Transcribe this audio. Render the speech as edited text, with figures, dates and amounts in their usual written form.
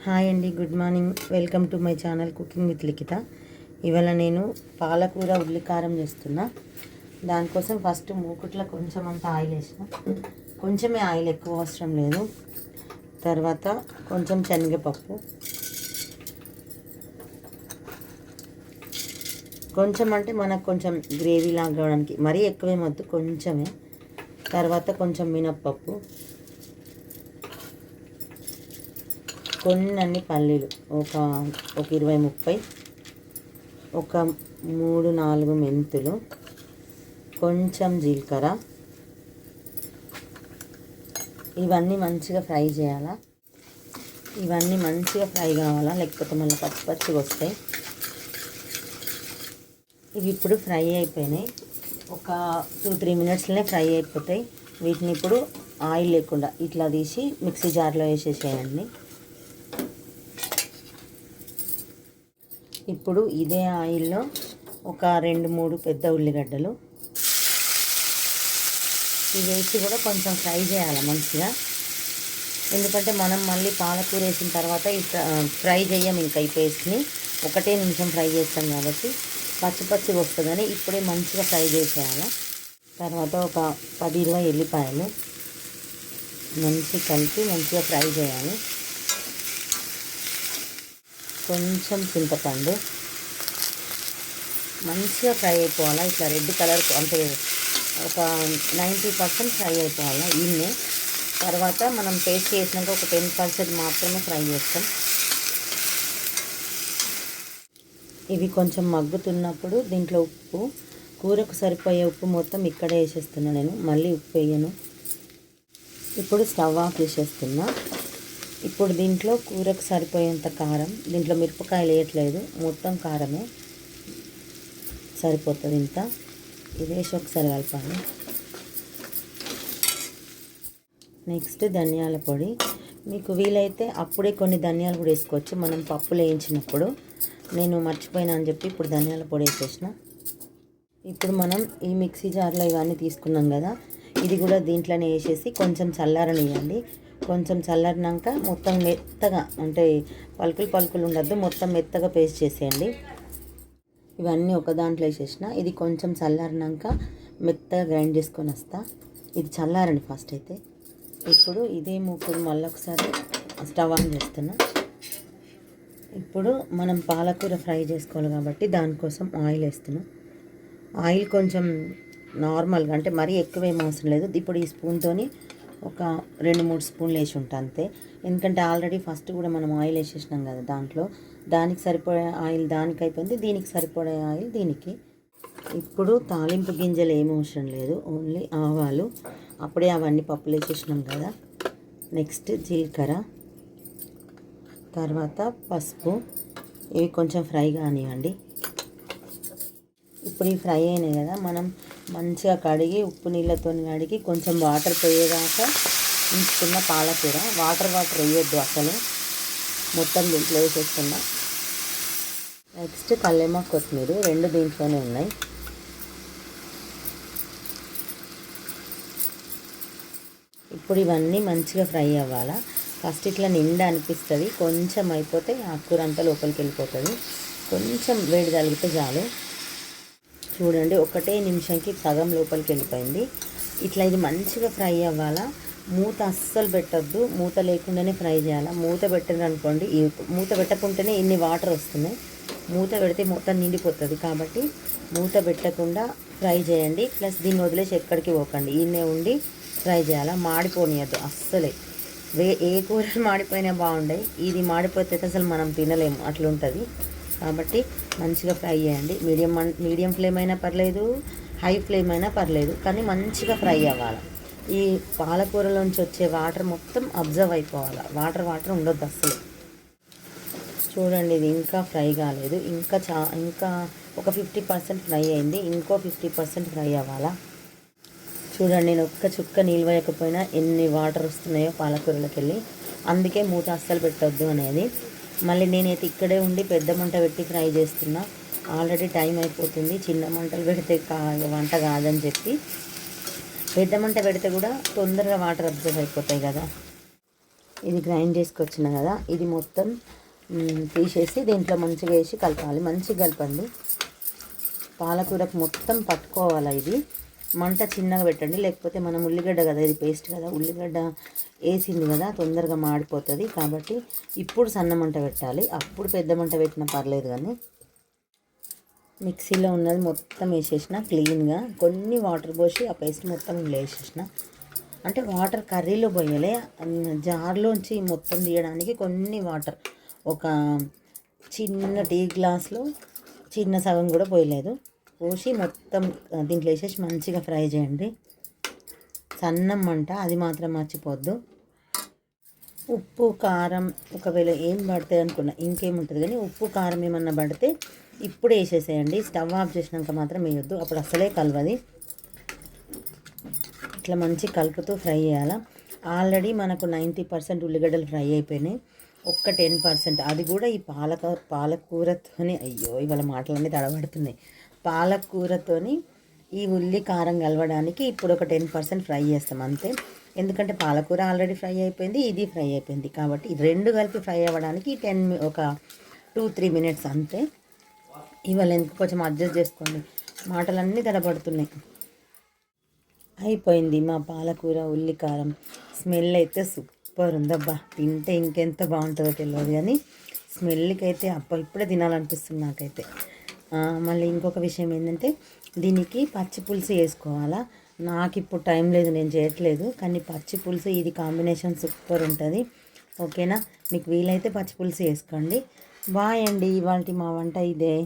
Hi అండి, good morning. Welcome to my channel cooking with Likhitha. ఇవాళ నేను పాలకూర ఉల్లికారం చేస్తున్నా. దానికోసం ఫస్ట్ మూకుట్లో కొంచెం అంత ఆయిల్ వేసిన, కొంచెమే ఆయిల్, ఎక్కువ అవసరం లేదు. తర్వాత కొంచెం శనగపప్పు, కొంచెం అంటే మనకు కొంచెం గ్రేవీ లాగా కావడానికి, మరీ ఎక్కువేమొద్దు, కొంచెమే. తర్వాత కొంచెం మినప్పప్పు, కొన్ని పల్లీలు, ఒక 20-30, ఒక 3-4 మెంతులు, కొంచెం జీలకర్ర. ఇవన్నీ మంచిగా ఫ్రై చేయాలా. ఇవన్నీ మంచిగా ఫ్రై కావాలా, లేకపోతే మళ్ళీ పచ్చి పచ్చిగా వస్తాయి. ఇవి ఇప్పుడు ఫ్రై అయిపోయినాయి. ఒక 2-3 మినిట్స్లోనే ఫ్రై అయిపోతాయి. వీటిని ఇప్పుడు ఆయిల్ లేకుండా ఇట్లా తీసి మిక్సీ జార్లో వేసేసేయండి. ఇప్పుడు ఇదే ఆయిల్లో ఒక 2-3 పెద్ద ఉల్లిగడ్డలు ఇవి వేసి కూడా కొంచెం ఫ్రై చేయాలి మంచిగా. ఎందుకంటే మనం మళ్ళీ పాలకూర వేసిన తర్వాత ఫ్రై చేయం, ఇంకా ఈ పేస్ట్ని 1 నిమిషం ఫ్రై చేస్తాం కాబట్టి పచ్చిగా వస్తుందని ఇప్పుడే మంచిగా ఫ్రై చేసేయాలి. తర్వాత ఒక 10-20 ఎల్లిపాయలు కలిపి మంచిగా ఫ్రై చేయాలి. కొంచెం చింతపండు మంచిగా ఫ్రై అయిపోవాలి. ఇట్లా రెడ్ కలర్ అంటే ఒక 90% ఫ్రై అయిపోవాలి ఇన్నే. తర్వాత మనం పేస్ట్ చేసినాక ఒక 10% మాత్రమే ఫ్రై చేస్తాం. ఇవి కొంచెం మగ్గుతున్నప్పుడు దీంట్లో ఉప్పు, కూరకు సరిపోయే ఉప్పు మొత్తం ఇక్కడే వేసేస్తున్నా నేను, మళ్ళీ ఉప్పు వేయను. ఇప్పుడు స్టవ్ ఆఫ్ చేసేస్తున్నా. ఇప్పుడు దీంట్లో కూరకు సరిపోయేంత కారం, దీంట్లో మిరపకాయలు వేయట్లేదు, మొత్తం కారమే సరిపోతుంది. ఇంత ఇది వేసి ఒకసారి కలపాలి. నెక్స్ట్ ధనియాల పొడి, మీకు వీలైతే అప్పుడే కొన్ని ధనియాలు కూడా వేసుకోవచ్చు. మనం పప్పులు వేయించినప్పుడు నేను మర్చిపోయినా అని చెప్పి ఇప్పుడు ధనియాల పొడి వేసేసిన. ఇప్పుడు మనం ఈ మిక్సీ జార్లో ఇవన్నీ తీసుకున్నాం కదా, ఇది కూడా దీంట్లోనే వేసేసి కొంచెం చల్లారనివ్వండి. కొంచెం చల్లారినాక మొత్తం మెత్తగా, అంటే పలుకులు ఉండద్దు, మొత్తం మెత్తగా పేస్ట్ చేసేయండి. ఇవన్నీ ఒక దాంట్లో వేసేసిన. ఇది కొంచెం చల్లారినాక మెత్తగా గ్రైండ్ చేసుకొని వస్తా. ఇది చల్లారండి ఫస్ట్ అయితే. ఇప్పుడు ఇదే మూకుడు మళ్ళీ ఒకసారి స్టవ్ ఆన్ చేస్తున్నా. ఇప్పుడు మనం పాలకూర ఫ్రై చేసుకోవాలి కాబట్టి దానికోసం ఆయిల్ వేస్తున్నాం. ఆయిల్ కొంచెం నార్మల్గా, అంటే మరీ ఎక్కువ ఏం అవసరం లేదు. ఇప్పుడు ఈ స్పూన్తోని ఒక 2-3 స్పూన్లు వేసి ఉంటా అంతే. ఎందుకంటే ఆల్రెడీ ఫస్ట్ కూడా మనం ఆయిల్ వేసేసినాం కదా దాంట్లో, దానికి సరిపడే ఆయిల్ దానికి అయిపోయింది, దీనికి సరిపడే ఆయిల్ దీనికి. ఇప్పుడు తాలింపు గింజలు ఏమి అవసరం లేదు, ఓన్లీ ఆవాలు, అప్పుడే అవన్నీ పప్పులు వేసేసినాం కదా. నెక్స్ట్ జీలకర్ర, తర్వాత పసుపు, ఇవి కొంచెం ఫ్రై కానివ్వండి. ఇప్పుడు ఈ ఫ్రై అయినాయి కదా, మనం మంచిగా కడిగి ఉప్పు నీళ్ళతో కడిగి కొంచెం వాటర్ పోయేదాకా ఉంచుకున్న పాలకూర, వాటర్ వేయొద్దు అసలు, మొత్తం దీంట్లో వేసేస్తున్నా. నెక్స్ట్ కల్లేమాకు, కొత్తిమీర, 2 దీంట్లోనే ఉన్నాయి. ఇప్పుడు ఇవన్నీ మంచిగా ఫ్రై అవ్వాలా. ఫస్ట్ ఇట్లా నిండా అనిపిస్తుంది, కొంచెం అయిపోతే ఆకుకూర అంతా లోపలికి వెళ్ళిపోతుంది. కొంచెం వేడి తగిలితే చాలు. చూడండి, 1 నిమిషంకి సగం లోపలికి వెళ్ళిపోయింది. ఇట్లా ఇది మంచిగా ఫ్రై అవ్వాలా. మూత అస్సలు పెట్టద్దు, మూత లేకుండానే ఫ్రై చేయాలి. మూత పెట్టండి అనుకోండి, మూత పెట్టకుంటేనే ఇన్ని వాటర్ వస్తున్నాయి. మూత పెడితే మొత్తం నిండిపోతుంది, కాబట్టి మూత పెట్టకుండా ఫ్రై చేయండి. ప్లస్ దీన్ని వదిలేసి ఎక్కడికి పోకండి, ఈయనే ఉండి ఫ్రై చేయాలా. మాడిపోనియద్దు అస్సలే. ఏ కూరలు మాడిపోయినా బాగుంటాయి, ఇది మాడిపోతే అసలు మనం తినలేము, అట్లుంటుంది. కాబట్టి మంచిగా ఫ్రై చేయండి. మీడియం ఫ్లేమ్ అయినా పర్లేదు, హై ఫ్లేమ్ అయినా పర్లేదు, కానీ మంచిగా ఫ్రై అవ్వాలి. ఈ పాలకూరలోంచి వచ్చే వాటర్ మొత్తం అబ్జర్వ్ అయిపోవాలి, వాటర్ ఉండొద్దు అస్సలు. చూడండి, ఇది ఇంకా ఫ్రై కాలేదు, ఇంకా ఒక 50% ఫ్రై అయింది, ఇంకో 50% ఫ్రై అవ్వాలా. చూడండి, నేను ఒక్క చుక్క నీళ్ళు వేయకపోయినా ఎన్ని వాటర్ వస్తున్నాయో పాలకూరలోకి వెళ్ళి. అందుకే మూత అస్సలు పెట్టొద్దు అనేది. మళ్ళీ నేనైతే ఇక్కడే ఉండి పెద్ద మంట పెట్టి ఫ్రై చేస్తున్నా. ఆల్రెడీ టైం అయిపోతుంది, చిన్న మంటలు పెడితే వంట కాదని చెప్పి పెద్ద మంట పెడితే కూడా తొందరగా వాటర్ అబ్జర్వ్ అయిపోతాయి కదా. ఇది గ్రైండ్ చేసుకొచ్చిన కదా, ఇది మొత్తం తీసేసి దీంట్లో మంచిగా వేసి కలపాలి. మంచిగా కలపండి. పాలకూరకు మొత్తం పట్టుకోవాలి. ఇది మంట చిన్నగా పెట్టండి, లేకపోతే మనం ఉల్లిగడ్డ కదా, ఇది పేస్ట్ కదా, ఉల్లిగడ్డ వేసింది కదా, తొందరగా మాడిపోతుంది. కాబట్టి ఇప్పుడు సన్న మంట పెట్టాలి. అప్పుడు పెద్ద మంట పెట్టినా పర్లేదు. కానీ మిక్సీలో ఉన్నది మొత్తం వేసేసిన క్లీన్గా, కొన్ని వాటర్ పోసి ఆ పేస్ట్ మొత్తం ఇందులో వేసేసిన. అంటే వాటర్ కర్రీలో పోయలే, జార్లోంచి మొత్తం తీయడానికి కొన్ని వాటర్, ఒక చిన్న టీ గ్లాస్లో చిన్న సగం కూడా పోయలేదు, పోసి మొత్తం దీంట్లో వేసేసి మంచిగా ఫ్రై చేయండి. సన్నం మంట, అది మాత్రం మర్చిపోద్దు. ఉప్పు కారం ఒకవేళ ఏం పడతాయి అనుకున్నా ఇంకేముంటుంది, కానీ ఉప్పు కారం ఏమన్నా పడితే ఇప్పుడు వేసేసేయండి. స్టవ్ ఆఫ్ చేసినాక మాత్రం వేయొద్దు, అప్పుడు అసలే కలవది. ఇట్లా మంచి కలుపుతూ ఫ్రై చేయాలి. ఆల్రెడీ మనకు 90% ఉల్లిగడ్డలు ఫ్రై అయిపోయినాయి. ఒక్క 10%, అది కూడా ఈ పాలకూరతోని, అయ్యో ఇవాళ మాటలన్నీ తడబడుతున్నాయి. పాలకూరతోని ఈ ఉల్లి కారం కలవడానికి ఇప్పుడు ఒక 10% ఫ్రై చేస్తాం అంతే. ఎందుకంటే పాలకూర ఆల్రెడీ ఫ్రై అయిపోయింది, ఇది ఫ్రై అయిపోయింది. కాబట్టి ఇది రెండు కలిపి ఫ్రై అవ్వడానికి ఒక 2-3 మినిట్స్ అంతే. ఇవాళ ఎందుకు కొంచెం అడ్జస్ట్ చేసుకోండి, మాటలన్నీ తడబడుతున్నాయి. అయిపోయింది మా పాలకూర ఉల్లి కారం. స్మెల్ అయితే సూపర్ ఉందబ్బా, తింటే ఇంకెంత బాగుంటుందో తెలియదు, కానీ స్మెల్కి అయితే ఇప్పుడే తినాలనిపిస్తుంది నాకైతే. మళ్ళీ ఇంకొక విషయం ఏంటంటే, దీనికి పచ్చి పులుసు వేసుకోవాలా. నాకు ఇప్పుడు టైం లేదు, నేను చేయట్లేదు. కానీ పచ్చి పులుసు ఇది కాంబినేషన్ సూపర్ ఉంటుంది. ఓకేనా, మీకు వీలైతే పచ్చి పులుసు వేసుకోండి. బాయ్ అండి, ఇవాళ మా వంట ఇదే.